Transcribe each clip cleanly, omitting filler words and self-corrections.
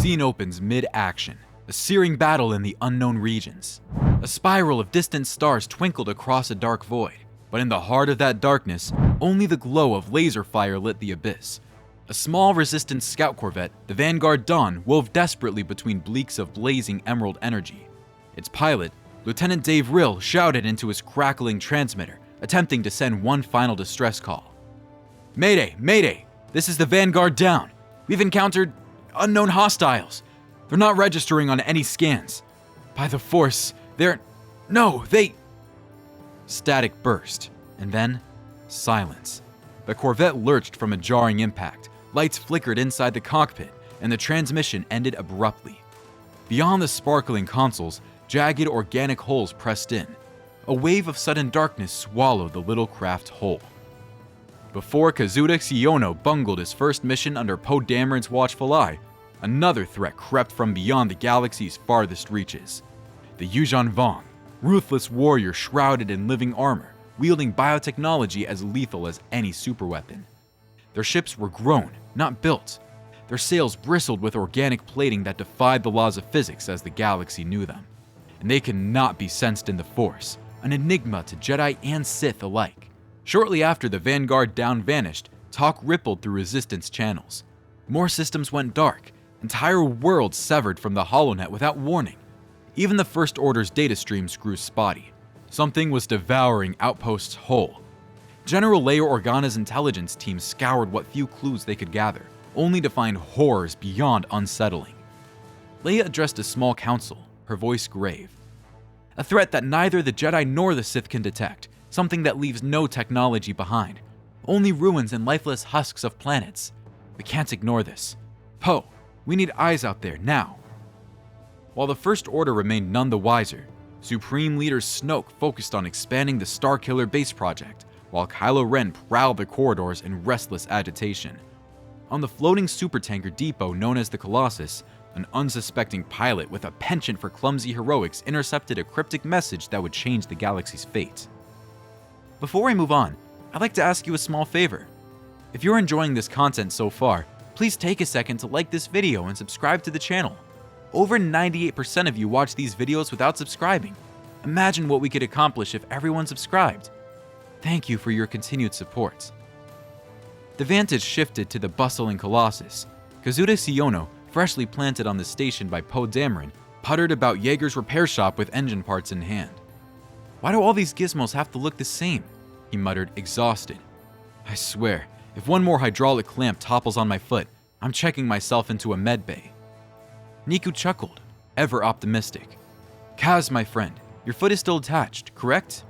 scene opens mid-action, a searing battle in the unknown regions. A spiral of distant stars twinkled across a dark void, but in the heart of that darkness, only the glow of laser fire lit the abyss. A small resistance scout corvette, the Vanguard Dawn, wove desperately between bleaks of blazing emerald energy. Its pilot, Lieutenant Dave Rill, shouted into his crackling transmitter, attempting to send one final distress call. "Mayday! Mayday! This is the Vanguard down. We've encountered unknown hostiles. They're not registering on any scans. By the Force, they... Static burst, and then silence. The Corvette lurched from a jarring impact, lights flickered inside the cockpit, and the transmission ended abruptly. Beyond the sparkling consoles, jagged organic holes pressed in. A wave of sudden darkness swallowed the little craft whole. Before Kazuda Xiono bungled his first mission under Poe Dameron's watchful eye, another threat crept from beyond the galaxy's farthest reaches. The Yuuzhan Vong, ruthless warrior shrouded in living armor, wielding biotechnology as lethal as any superweapon. Their ships were grown, not built. Their sails bristled with organic plating that defied the laws of physics as the galaxy knew them. And they could not be sensed in the Force, an enigma to Jedi and Sith alike. Shortly after the Vanguard down vanished, talk rippled through Resistance channels. More systems went dark, entire worlds severed from the HoloNet without warning. Even the First Order's data streams grew spotty. Something was devouring outposts whole. General Leia Organa's intelligence team scoured what few clues they could gather, only to find horrors beyond unsettling. Leia addressed a small council, her voice grave. A threat that neither the Jedi nor the Sith can detect, something that leaves no technology behind. Only ruins and lifeless husks of planets. We can't ignore this. Poe, we need eyes out there, now. While the First Order remained none the wiser, Supreme Leader Snoke focused on expanding the Starkiller base project, while Kylo Ren prowled the corridors in restless agitation. On the floating supertanker depot known as the Colossus, an unsuspecting pilot with a penchant for clumsy heroics intercepted a cryptic message that would change the galaxy's fate. Before I move on, I'd like to ask you a small favor. If you're enjoying this content so far, please take a second to like this video and subscribe to the channel. Over 98% of you watch these videos without subscribing. Imagine what we could accomplish if everyone subscribed. Thank you for your continued support. The vantage shifted to the bustling Colossus. Kazuda Xiono, freshly planted on the station by Poe Dameron, puttered about Yeager's repair shop with engine parts in hand. "Why do all these gizmos have to look the same?" he muttered, exhausted. "I swear, if one more hydraulic clamp topples on my foot, I'm checking myself into a med bay." Niku chuckled, ever optimistic. "Kaz, my friend, your foot is still attached, correct?"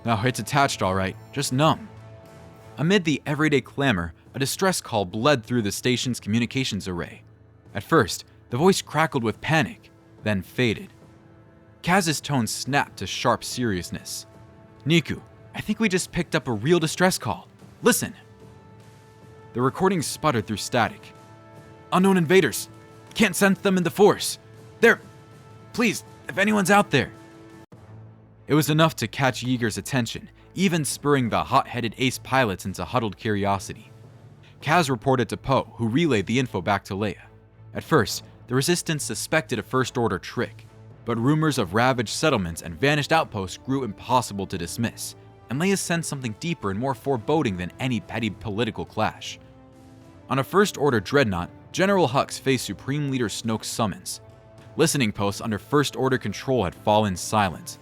"No, it's attached all right, just numb." Amid the everyday clamor, a distress call bled through the station's communications array. At first, the voice crackled with panic, then faded. Kaz's tone snapped to sharp seriousness. "Niku, I think we just picked up a real distress call. Listen." The recording sputtered through static. "Unknown invaders. Can't sense them in the Force. They're... Please, if anyone's out there." It was enough to catch Yeager's attention, even spurring the hot-headed ace pilots into huddled curiosity. Kaz reported to Poe, who relayed the info back to Leia. At first, the Resistance suspected a First Order trick, but rumors of ravaged settlements and vanished outposts grew impossible to dismiss, and Leia sensed something deeper and more foreboding than any petty political clash. On a First Order dreadnought, General Hux faced Supreme Leader Snoke's summons. Listening posts under First Order control had fallen silent.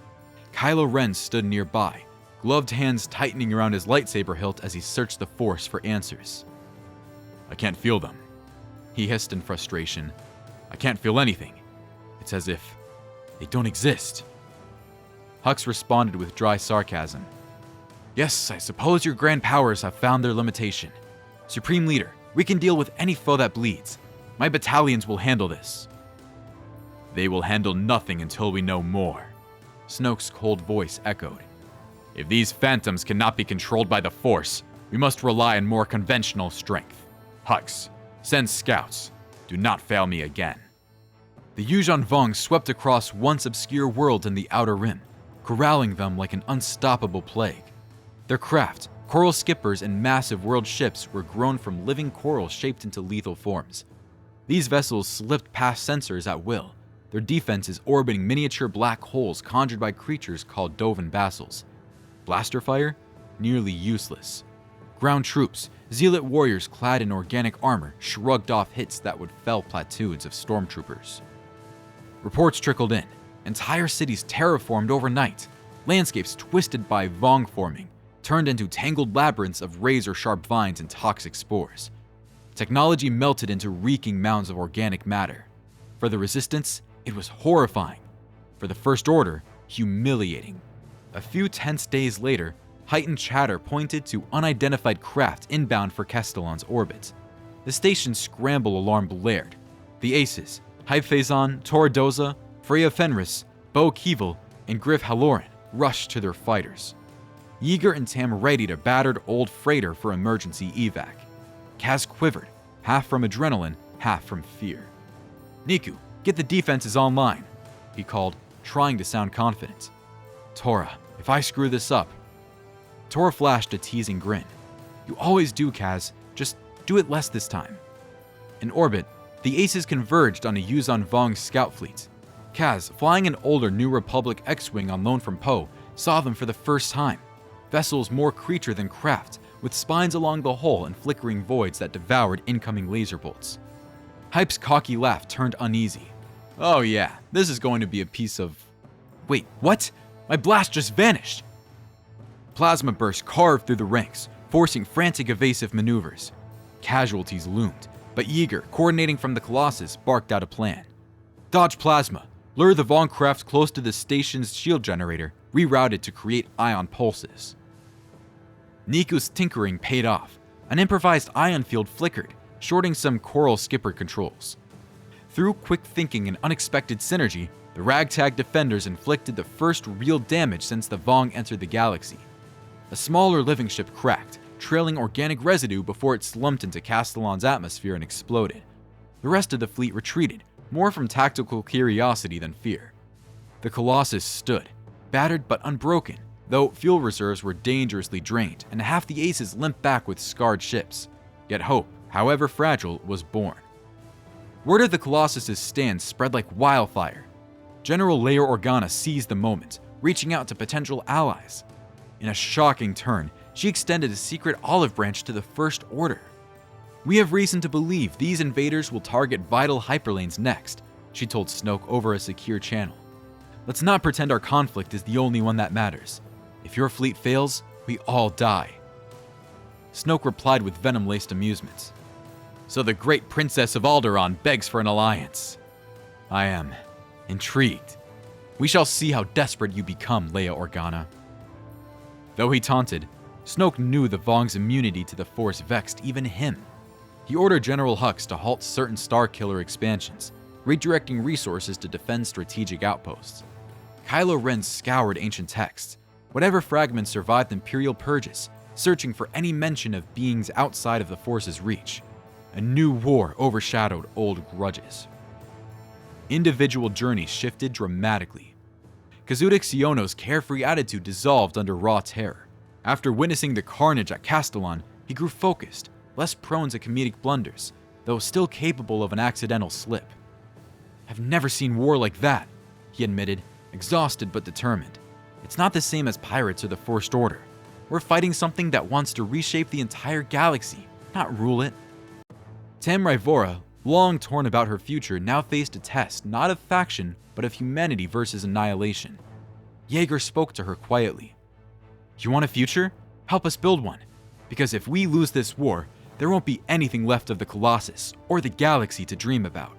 Kylo Ren stood nearby, gloved hands tightening around his lightsaber hilt as he searched the Force for answers. "I can't feel them," he hissed in frustration. "I can't feel anything. It's as if they don't exist." Hux responded with dry sarcasm. "Yes, I suppose your grand powers have found their limitation. Supreme Leader, we can deal with any foe that bleeds. My battalions will handle this." "They will handle nothing until we know more," Snoke's cold voice echoed. "If these phantoms cannot be controlled by the Force, we must rely on more conventional strength. Hux, send scouts. Do not fail me again." The Yuuzhan Vong swept across once obscure worlds in the Outer Rim, corralling them like an unstoppable plague. Their craft, coral skippers and massive world ships were grown from living coral shaped into lethal forms. These vessels slipped past sensors at will, their defenses orbiting miniature black holes conjured by creatures called Dovin Basiles. Blaster fire? Nearly useless. Ground troops, zealot warriors clad in organic armor, shrugged off hits that would fell platoons of stormtroopers. Reports trickled in. Entire cities terraformed overnight. Landscapes twisted by Vongforming turned into tangled labyrinths of razor-sharp vines and toxic spores. Technology melted into reeking mounds of organic matter. For the Resistance, it was horrifying. For the First Order, humiliating. A few tense days later, heightened chatter pointed to unidentified craft inbound for Castellan's orbit. The station's scramble alarm blared. The Aces, Hyphason, Toradoza, Freya Fenris, Bo Keevil, and Griff Halloran rushed to their fighters. Yeager and Tam readied a battered old freighter for emergency evac. Kaz quivered, half from adrenaline, half from fear. "Niku, get the defenses online," he called, trying to sound confident. "Tora, if I screw this up..." Tora flashed a teasing grin. "You always do, Kaz. Just do it less this time." In orbit, the Aces converged on a Yuuzhan Vong scout fleet. Kaz, flying an older New Republic X-Wing on loan from Poe, saw them for the first time. Vessels more creature than craft, with spines along the hull and flickering voids that devoured incoming laser bolts. Hype's cocky laugh turned uneasy. "Oh yeah, this is going to be a piece of..." "Wait, what? My blast just vanished!" Plasma bursts carved through the ranks, forcing frantic evasive maneuvers. Casualties loomed, but Yeager, coordinating from the Colossus, barked out a plan. "Dodge plasma. Lure the Vong craft close to the station's shield generator, rerouted to create ion pulses." Niku's tinkering paid off. An improvised ion field flickered, shorting some Coral Skipper controls. Through quick thinking and unexpected synergy, the ragtag defenders inflicted the first real damage since the Vong entered the galaxy. A smaller living ship cracked, trailing organic residue before it slumped into Castellan's atmosphere and exploded. The rest of the fleet retreated, more from tactical curiosity than fear. The Colossus stood, battered but unbroken, though fuel reserves were dangerously drained and half the Aces limped back with scarred ships. Yet hope, however fragile, was born. Word of the Colossus's stand spread like wildfire. General Leia Organa seized the moment, reaching out to potential allies. In a shocking turn, she extended a secret olive branch to the First Order. "We have reason to believe these invaders will target vital hyperlanes next," she told Snoke over a secure channel. "Let's not pretend our conflict is the only one that matters. If your fleet fails, we all die." Snoke replied with venom-laced amusement. "So the great Princess of Alderaan begs for an alliance. I am intrigued. We shall see how desperate you become, Leia Organa." Though he taunted, Snoke knew the Vong's immunity to the Force vexed even him. He ordered General Hux to halt certain Starkiller expansions, redirecting resources to defend strategic outposts. Kylo Ren scoured ancient texts, whatever fragments survived Imperial purges, searching for any mention of beings outside of the Force's reach. A new war overshadowed old grudges. Individual journeys shifted dramatically. Kazuda Xiono's carefree attitude dissolved under raw terror. After witnessing the carnage at Castellan, he grew focused, less prone to comedic blunders, though still capable of an accidental slip. "I've never seen war like that," he admitted, exhausted but determined. "It's not the same as pirates or the First Order. We're fighting something that wants to reshape the entire galaxy, not rule it." Tam Rivora, long torn about her future, now faced a test not of faction, but of humanity versus annihilation. Yeager spoke to her quietly. "You want a future? Help us build one. Because if we lose this war, there won't be anything left of the Colossus or the galaxy to dream about."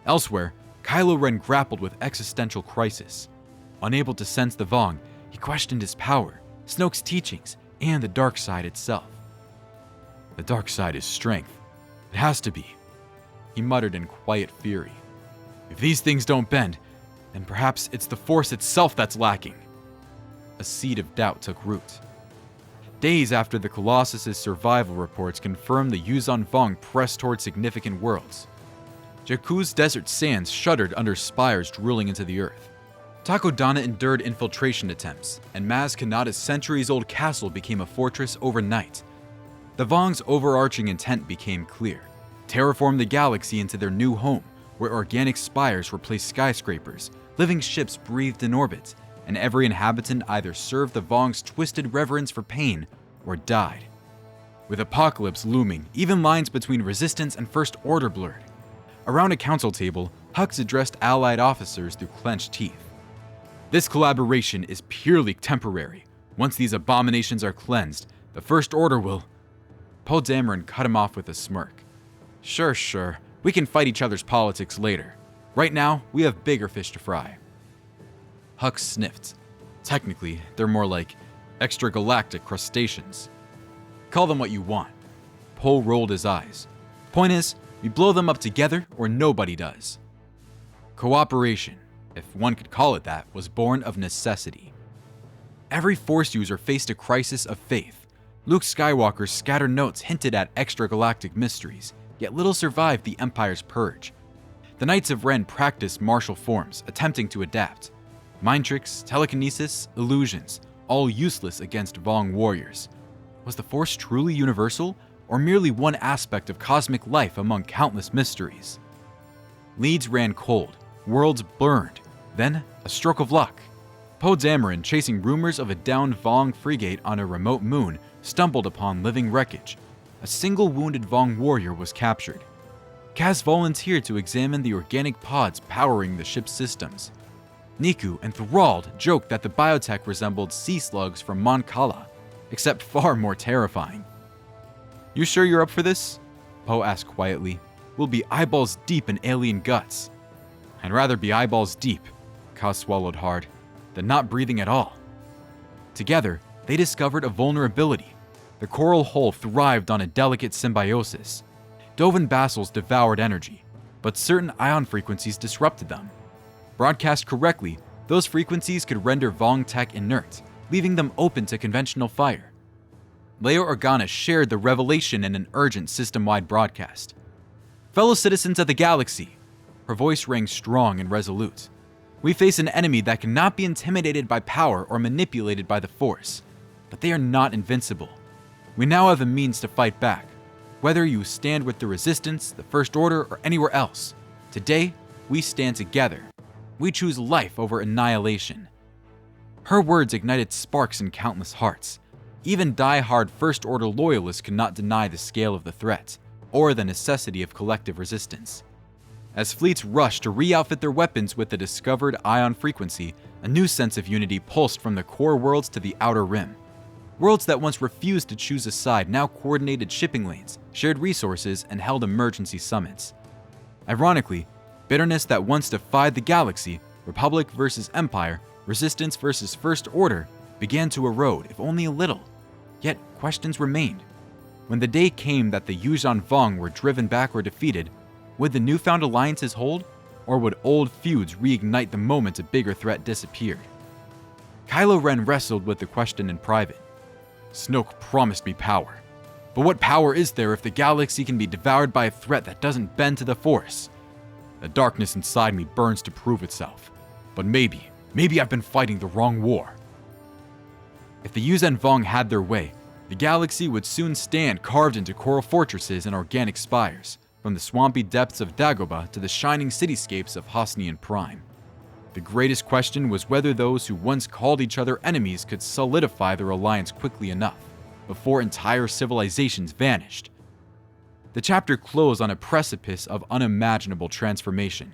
Elsewhere, Kylo Ren grappled with existential crisis. Unable to sense the Vong, he questioned his power, Snoke's teachings, and the dark side itself. "The dark side is strength. It has to be," he muttered in quiet fury. "If these things don't bend, then perhaps it's the Force itself that's lacking." A seed of doubt took root. Days after the Colossus's survival reports confirmed the Yuuzhan Vong pressed toward significant worlds. Jakku's desert sands shuddered under spires drilling into the earth. Takodana endured infiltration attempts, and Maz Kanata's centuries-old castle became a fortress overnight. The Vong's overarching intent became clear: terraform the galaxy into their new home, where organic spires replaced skyscrapers, living ships breathed in orbit, and every inhabitant either served the Vong's twisted reverence for pain or died. With apocalypse looming, even lines between resistance and First Order blurred. Around a council table, Hux addressed allied officers through clenched teeth. This collaboration is purely temporary. Once these abominations are cleansed, the First Order will... Poe Dameron cut him off with a smirk. Sure. We can fight each other's politics later. Right now, we have bigger fish to fry. Hux sniffed. Technically, they're more like extragalactic crustaceans. Call them what you want. Poe rolled his eyes. Point is, we blow them up together or nobody does. Cooperation, if one could call it that, was born of necessity. Every Force user faced a crisis of faith. Luke Skywalker's scattered notes hinted at extragalactic mysteries, yet little survived the Empire's purge. The Knights of Ren practiced martial forms, attempting to adapt. Mind tricks, telekinesis, illusions, all useless against Vong warriors. Was the Force truly universal, or merely one aspect of cosmic life among countless mysteries? Leads ran cold, worlds burned, then a stroke of luck. Poe Dameron, chasing rumors of a downed Vong frigate on a remote moon, stumbled upon living wreckage. A single wounded Vong warrior was captured. Kaz volunteered to examine the organic pods powering the ship's systems. Niku, enthralled, joked that the biotech resembled sea slugs from Mon Cala, except far more terrifying. You sure you're up for this? Poe asked quietly. We'll be eyeballs deep in alien guts. I'd rather be eyeballs deep, Kaz swallowed hard, than not breathing at all. Together, they discovered a vulnerability. The coral hull thrived on a delicate symbiosis. Dovin basiles devoured energy, but certain ion frequencies disrupted them. Broadcast correctly, those frequencies could render Vong tech inert, leaving them open to conventional fire. Leia Organa shared the revelation in an urgent system-wide broadcast. Fellow citizens of the galaxy, her voice rang strong and resolute. We face an enemy that cannot be intimidated by power or manipulated by the Force, but they are not invincible. We now have a means to fight back, whether you stand with the Resistance, the First Order, or anywhere else. Today, we stand together. We choose life over annihilation. Her words ignited sparks in countless hearts. Even die-hard First Order loyalists could not deny the scale of the threat, or the necessity of collective resistance. As fleets rushed to re-outfit their weapons with the discovered ion frequency, a new sense of unity pulsed from the core worlds to the outer rim. Worlds that once refused to choose a side now coordinated shipping lanes, shared resources, and held emergency summits. Ironically, bitterness that once defied the galaxy, Republic versus Empire, Resistance versus First Order, began to erode, if only a little. Yet questions remained. When the day came that the Yuuzhan Vong were driven back or defeated, would the newfound alliances hold, or would old feuds reignite the moment a bigger threat disappeared? Kylo Ren wrestled with the question in private. Snoke promised me power. But what power is there if the galaxy can be devoured by a threat that doesn't bend to the Force? The darkness inside me burns to prove itself. But maybe I've been fighting the wrong war. If the Yuuzhan Vong had their way, the galaxy would soon stand carved into coral fortresses and organic spires, from the swampy depths of Dagobah to the shining cityscapes of Hosnian Prime. The greatest question was whether those who once called each other enemies could solidify their alliance quickly enough, before entire civilizations vanished. The chapter closed on a precipice of unimaginable transformation.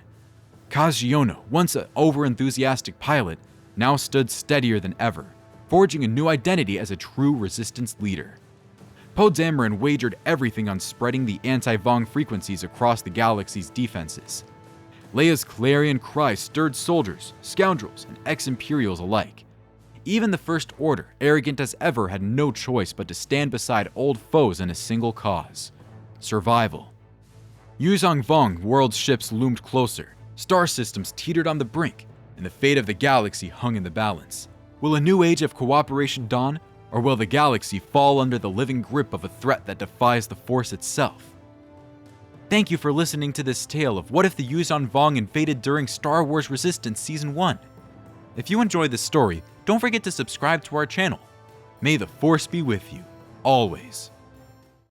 Kazuda Xiono, once an over-enthusiastic pilot, now stood steadier than ever, forging a new identity as a true Resistance leader. Poe Dameron wagered everything on spreading the anti-Vong frequencies across the galaxy's defenses. Leia's clarion cry stirred soldiers, scoundrels, and ex-Imperials alike. Even the First Order, arrogant as ever, had no choice but to stand beside old foes in a single cause: survival. Yuuzhan Vong world ships loomed closer, star systems teetered on the brink, and the fate of the galaxy hung in the balance. Will a new age of cooperation dawn, or will the galaxy fall under the living grip of a threat that defies the Force itself? Thank you for listening to this tale of what if the Yuuzhan Vong invaded during Star Wars Resistance Season 1. If you enjoyed this story, don't forget to subscribe to our channel. May the Force be with you, always.